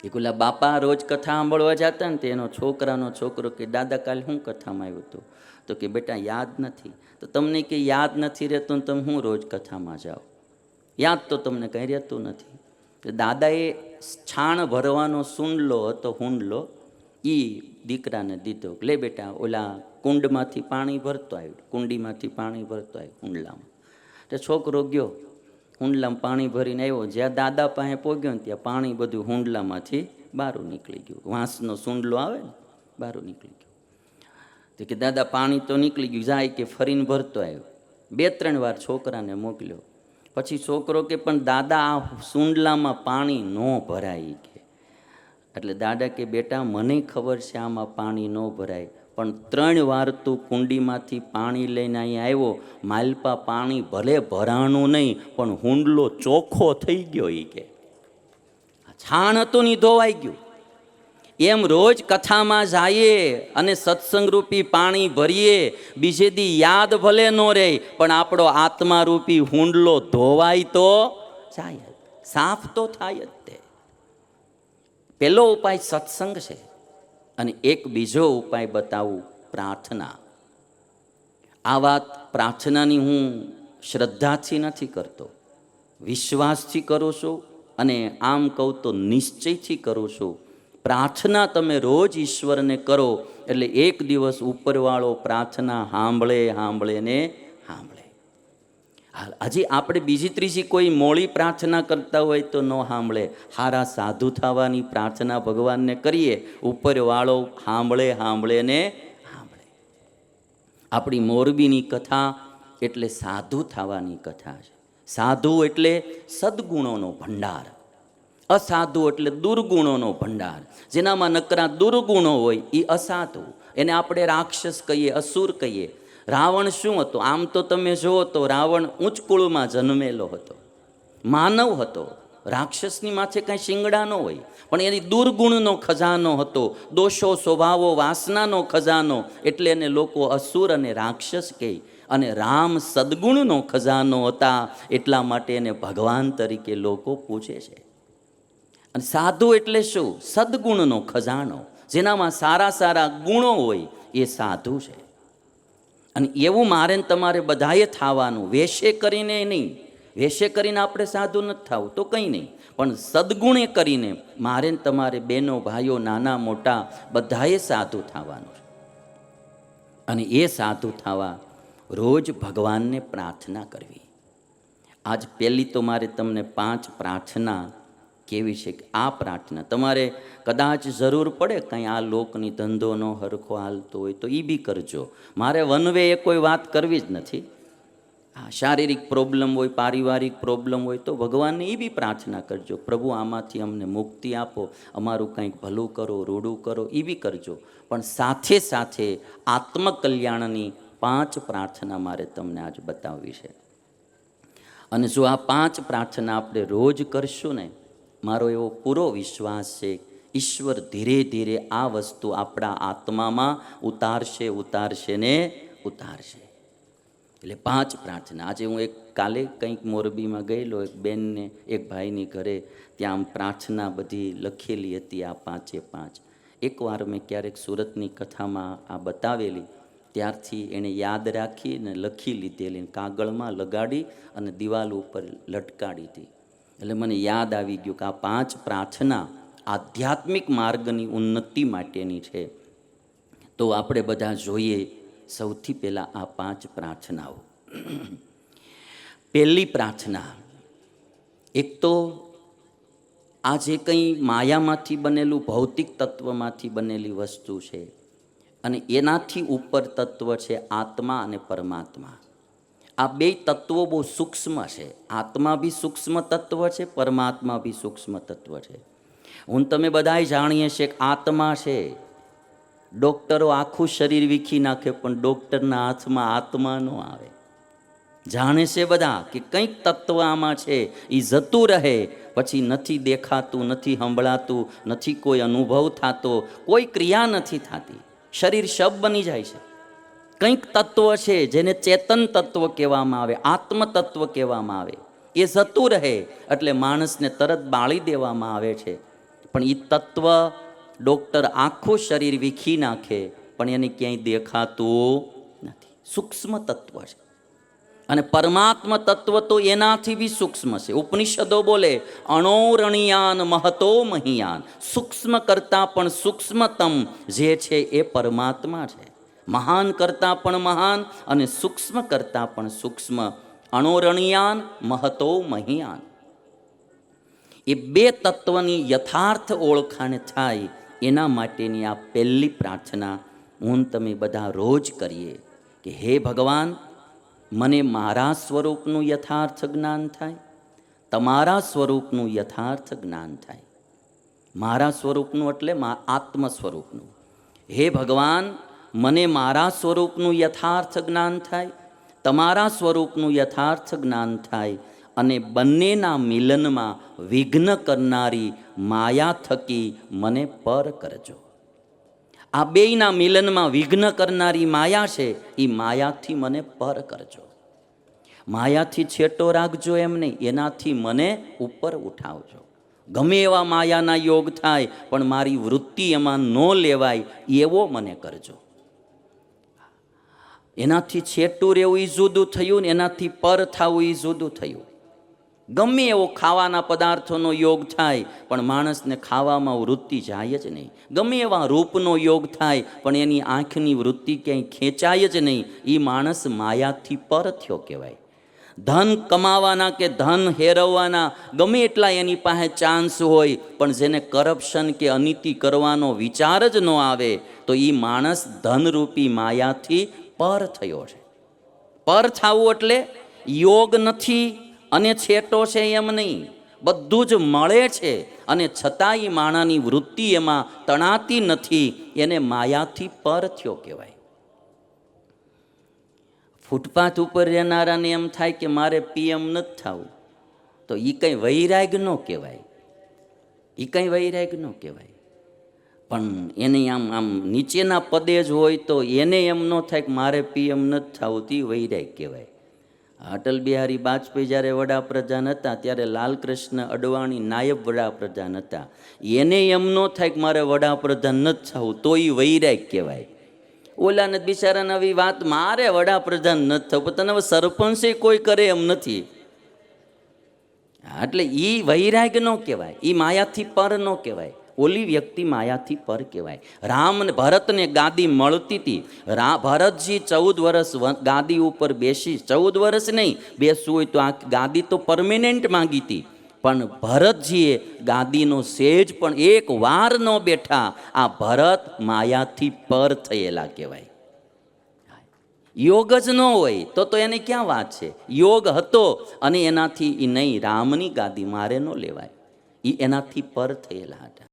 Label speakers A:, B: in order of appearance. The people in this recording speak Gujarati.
A: એ કુલા બાપા રોજ કથા સાંભળવા જતા ને તે એનો છોકરાનો છોકરો કે દાદા કાલે શું કથામાં આવ્યું હતું? તો કે બેટા યાદ નથી. તો તમને કે યાદ નથી રહેતું ને તમે હું રોજ કથામાં જાઓ? યાદ તો તમને કંઈ રહેતું નથી. તો દાદાએ છાણ ભરવાનો સુંડલો હતો, હુંડલો, એ દીકરાને દીધો. લે બેટા ઓલા કુંડમાંથી પાણી ભરતો આવ્યો, કુંડીમાંથી પાણી ભરતો આવ્યો હુંડલામાં. તો છોકરો ગયો, હુંડલામાં પાણી ભરીને આવ્યો. જ્યાં દાદા પાસે પહોંચ્યો ને ત્યાં પાણી બધું હુંડલામાંથી બહાર નીકળી ગયું. વાંસનો સુંડલો આવે ને, બહાર નીકળી ગયો. તો કે દાદા પાણી તો નીકળી ગયું, જાય કે ફરીને ભરતો આવ્યો. 2-3 વાર છોકરાને મોકલ્યો. પછી છોકરો કે પણ દાદા આ સુંડલામાં પાણી ન ભરાય કે. એટલે દાદા કે બેટા મને ખબર છે આમાં પાણી ન ભરાય, પણ 3 વાર તું કુંડીમાંથી પાણી લઈને અહીંયા આવ્યો, માલપા પાણી ભલે ભરાણું નહીં પણ હુંડલો ચોખ્ખો થઈ ગયો. એ કે છાણ હતું નહીં ધોવાઈ ગયું. એમ રોજ કથામાં જઈએ અને સત્સંગરૂપી પાણી ભરીએ, બીજે દી યાદ ભલે ન રહે પણ આપણો આત્મારૂપી હુંડલો ધોવાય તો જાય, સાફ તો થાય જ. તે પહેલો ઉપાય સત્સંગ છે. અને એક બીજો ઉપાય બતાવું, પ્રાર્થના. આ વાત પ્રાર્થનાની હું શ્રદ્ધાથી નથી કરતો, વિશ્વાસથી કરું છું. અને આમ કહું તો નિશ્ચયથી કરું છું. પ્રાર્થના તમે રોજ ઈશ્વરને કરો એટલે એક દિવસ ઉપરવાળો પ્રાર્થના સાંભળે ને સાંભળે. હજી આપણે બીજી ત્રીજી કોઈ મોડી પ્રાર્થના કરતા હોય તો ન સાંભળે. હારા સાધુ થવાની પ્રાર્થના ભગવાનને કરીએ, ઉપરવાળો સાંભળે ને સાંભળે. આપણી મોરબીની કથા એટલે સાધુ થવાની કથા છે. સાધુ એટલે સદગુણોનો ભંડાર, અસાધુ એટલે દુર્ગુણોનો ભંડાર. જેનામાં નકરા દુર્ગુણો હોય એ અસાધુ, એને આપણે રાક્ષસ કહીએ, અસુર કહીએ. રાવણ શું હતો? આમ તો તમે જુઓ તો રાવણ ઉચ્ચ કુળમાં જન્મેલો હતો, માનવ હતો. રાક્ષસની માથે કાંઈ શિંગડા ન હોય, પણ એની દુર્ગુણનો ખજાનો હતો, દોષો સ્વભાવો વાસનાનો ખજાનો, એટલે એને લોકો અસુર અને રાક્ષસ કહે. અને રામ સદગુણનો ખજાનો હતા, એટલા માટે એને ભગવાન તરીકે લોકો પૂછે છે. અને સાધુ એટલે શું? સદગુણનો ખજાનો, જેનામાં સારા સારા ગુણો હોય એ સાધુ છે. અને એવું મારે તમારે બધાએ થવાનું, વેશે કરીને નહીં. વેશે કરીને આપણે સાધુ નથી થવું તો કંઈ નહીં, પણ સદગુણે કરીને મારે તમારે બહેનો ભાઈઓ નાના મોટા બધાએ સાધુ થવાનું છે. અને એ સાધુ થવા રોજ ભગવાનને પ્રાર્થના કરવી. આજ પહેલી તો મારે તમને 5 પ્રાર્થના કેવી છે કે આ પ્રાર્થના તમારે કદાચ જરૂર પડે, કંઈ આ લોકની ધંધો ન હરખો હાલતો હોય તો એ બી કરજો. મારે વનવે એ કોઈ વાત કરવી જ નથી. હા, શારીરિક પ્રોબ્લેમ હોય, પારિવારિક પ્રોબ્લેમ હોય તો ભગવાનને એ બી પ્રાર્થના કરજો, પ્રભુ આમાંથી અમને મુક્તિ આપો, અમારું કંઈક ભલું કરો, રૂડું કરો, એ બી કરજો. પણ સાથે સાથે આત્મકલ્યાણની 5 પ્રાર્થના મારે તમને આજ બતાવવી છે. અને જો આ 5 પ્રાર્થના આપણે રોજ કરશું ને, મારો એવો પૂરો વિશ્વાસ છે ઈશ્વર ધીરે ધીરે આ વસ્તુ આપણા આત્મામાં ઉતારશે ને ઉતારશે. એટલે 5 પ્રાર્થના. આજે હું કાલે કંઈક મોરબીમાં ગયેલો, એક બેનને એક ભાઈની ઘરે, ત્યાં પ્રાર્થના બધી લખેલી હતી આ 5. એકવાર મેં ક્યારેક સુરતની કથામાં આ બતાવેલી, ત્યારથી એણે યાદ રાખીને લખી લીધેલી, કાગળમાં લગાડી અને દિવાલ ઉપર લટકાડી હતી. એટલે મને યાદ આવી ગયું કે આ 5 પ્રાર્થના આધ્યાત્મિક માર્ગની ઉન્નતિ માટેની છે. તો આપણે બધા જોઈએ સૌથી પહેલાં આ 5 પ્રાર્થનાઓ. પહેલી પ્રાર્થના, એક તો આ જે કંઈ માયામાંથી બનેલું, ભૌતિક તત્વમાંથી બનેલી વસ્તુ છે, અને એનાથી ઉપર તત્વ છે આત્મા અને પરમાત્મા. આ 2 તત્વો બહુ સૂક્ષ્મ છે. આત્મા બી સૂક્ષ્મ તત્વ છે, પરમાત્મા બી સૂક્ષ્મ તત્વ છે. હું તમે બધાએ જાણીએ છીએ કે આત્મા છે, ડૉક્ટરો આખું શરીર વીખી નાખે પણ ડૉક્ટરના હાથમાં આત્મા ન આવે. જાણે છે બધા કે કંઈક તત્વ આમાં છે, એ જતું રહે પછી નથી દેખાતું, નથી સંભળાતું, નથી કોઈ અનુભવ થતો, કોઈ ક્રિયા નથી થતી, શરીર શબ બની જાય છે. કંઈક તત્વ છે જેને ચેતન તત્વ કહેવામાં આવે, આત્મ તત્વ કહેવામાં આવે. એ જતું રહે એટલે માણસને તરત બાળી દેવામાં આવે છે. પણ એ તત્વ ડૉક્ટર આખું શરીર વીખી નાખે પણ એને ક્યાંય દેખાતું નથી. સૂક્ષ્મ તત્વ છે. અને પરમાત્મા તત્વ તો એનાથી બી સૂક્ષ્મ છે. ઉપનિષદો બોલે અણોરણિયાન મહતો મહિયાન. સૂક્ષ્મ કરતાં પણ સૂક્ષ્મતમ જે છે એ પરમાત્મા છે. મહાન કરતાં પણ મહાન અને સૂક્ષ્મ કરતાં પણ સૂક્ષ્મ. અણોરણિયાન મહતો મહિયાન. એ બે તત્વની યથાર્થ ઓળખાણ થાય એના માટેની આ પહેલી પ્રાર્થના હું તમે બધા રોજ કરીએ કે હે ભગવાન, મને મારા સ્વરૂપનું યથાર્થ જ્ઞાન થાય, તમારા સ્વરૂપનું યથાર્થ જ્ઞાન થાય. મારા સ્વરૂપનું એટલે આત્મ સ્વરૂપનું. હે ભગવાન, મને મારા સ્વરૂપનું યથાર્થ જ્ઞાન થાય, તમારા સ્વરૂપનું યથાર્થ જ્ઞાન થાય અને બંનેના મિલનમાં વિઘ્ન કરનારી માયા થકી મને પર કરજો. આ બેયના મિલનમાં વિઘ્ન કરનારી માયા છે, એ માયાથી મને પર કરજો. માયાથી છેટો રાખજો એમ નહીં, એનાથી મને ઉપર ઉઠાવજો. ગમે એવા માયાના યોગ થાય પણ મારી વૃત્તિ એમાં ન લેવાય એવો મને કરજો. એનાથી છેટું રહેવું એ જુદું થયું ને એનાથી પર થવું એ જુદું થયું. ગમે એવો ખાવાના પદાર્થોનો યોગ થાય પણ માણસને ખાવામાં વૃત્તિ જાય જ નહીં. ગમે એવા રૂપનો યોગ થાય પણ એની આંખની વૃત્તિ ક્યાંય ખેંચાય જ નહીં. એ માણસ માયાથી પર થયો કહેવાય. ધન કમાવાના કે ધન હેરવવાના ગમે એટલા એની પાસે ચાન્સ હોય પણ જેને કરપ્શન કે અનીતિ કરવાનો વિચાર જ ન આવે તો એ માણસ ધનરૂપી માયાથી પર થયો છે. પર થવું એટલે યોગ નથી અને છેટો છે એમ નહીં, બધું જ મળે છે અને છતાં એ માણાની વૃત્તિ એમાં તણાતી નથી, એને માયાથી પર થયો કહેવાય. ફૂટપાથ ઉપર રહેનારાને એમ થાય કે મારે પીએમ નથી થવું, તો એ કંઈ વૈરાગ ન કહેવાય, એ કંઈ વૈરાગ ન કહેવાય. પણ એને આમ નીચેના પદે જ હોય તો એને એમ ન થાય કે મારે પીએમ નથી થવું, તે વૈરાગ કહેવાય. અટલ બિહારી વાજપેયી જ્યારે વડાપ્રધાન હતા ત્યારે લાલકૃષ્ણ અડવાણી નાયબ વડાપ્રધાન હતા. એને એમ ન થાય કે મારે વડાપ્રધાન નથી થવું, તો એ વૈરાગ કહેવાય. ઓલાને બિચારાને આવી વાત, મારે વડાપ્રધાન નથી થવું, પણ તને હવે સરપંચે કોઈ કરે એમ નથી. એટલે એ વૈરાગ ન કહેવાય, એ માયાથી પર ન કહેવાય. ઓલી વ્યક્તિ માયાથી પર કહેવાય. ભરતને ગાદી મળતી હતી. ભરતજી 14 વર્ષ ગાદી ઉપર બેસી, 14 વર્ષ નહીં, બેસવું હોય તો આ ગાદી તો પરમેનન્ટ માંગી હતી, પણ ભરતજીએ ગાદીનો સેજ પણ એક વાર ન બેઠા. આ ભરત માયાથી પર થયેલા કહેવાય. યોગ જ ન હોય તો એને ક્યાં વાત છે? યોગ હતો અને એનાથી એ નહીં, રામની ગાદી મારે ન લેવાય, એ એનાથી પર થયેલા હતા.